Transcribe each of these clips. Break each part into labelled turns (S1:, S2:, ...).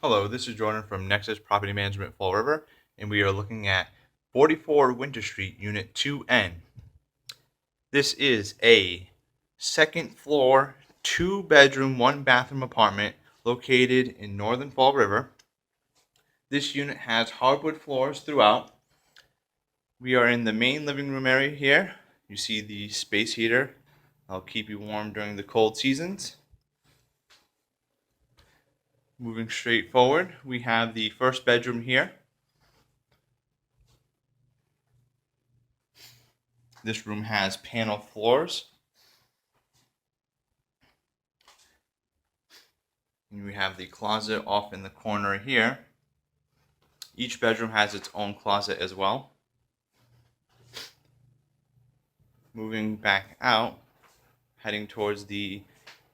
S1: Hello, this is Jordan from Nexus Property Management Fall River, and we are looking at 44 Winter Street, Unit 2N. This is a second floor, 2-bedroom, 1-bathroom apartment located in northern Fall River. This unit has hardwood floors throughout. We are in the main living room area here. You see the space heater. I'll keep you warm during the cold seasons. Moving straight forward, we have the first bedroom here. This room has panel floors. And we have the closet off in the corner here. Each bedroom has its own closet as well. Moving back out, heading towards the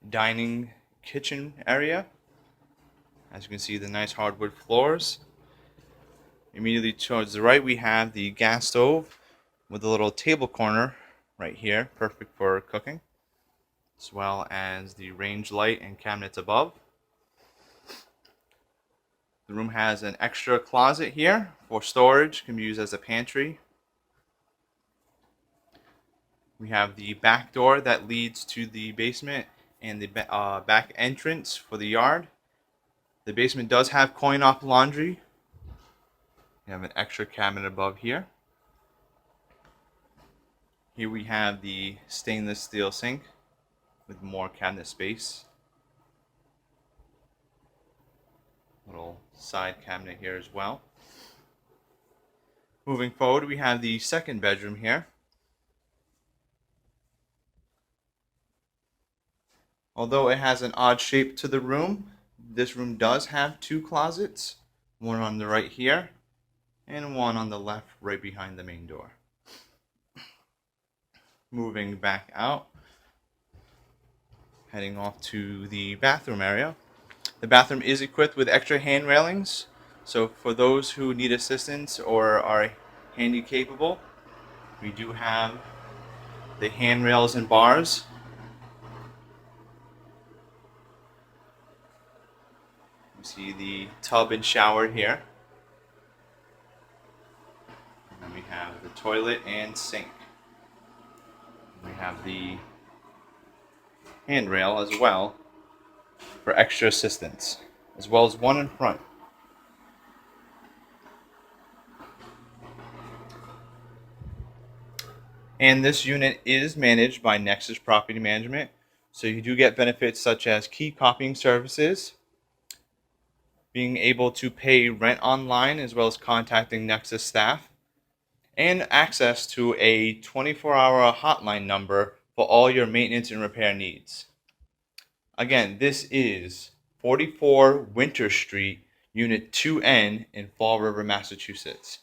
S1: dining kitchen area. As you can see, the nice hardwood floors. Immediately towards the right, we have the gas stove with a little table corner right here, perfect for cooking, as well as the range light and cabinets above. The room has an extra closet here for storage, can be used as a pantry. We have the back door that leads to the basement and the back entrance for the yard. The basement does have coin-op laundry. We have an extra cabinet above here. Here we have the stainless steel sink with more cabinet space. Little side cabinet here as well. Moving forward, we have the second bedroom here. Although it has an odd shape to the room, this room does have two closets, one on the right here and one on the left right behind the main door. Moving back out, heading off to the bathroom area. The bathroom is equipped with extra hand railings, so for those who need assistance or are handy capable, we do have the handrails and bars. You see the tub and shower here. And then we have the toilet and sink. We have the handrail as well for extra assistance, as well as one in front. And this unit is managed by Nexus Property Management, so you do get benefits such as key copying services, being able to pay rent online as well as contacting Nexus staff, and access to a 24-hour hotline number for all your maintenance and repair needs. Again, this is 44 Winter Street, Unit 2N in Fall River, Massachusetts.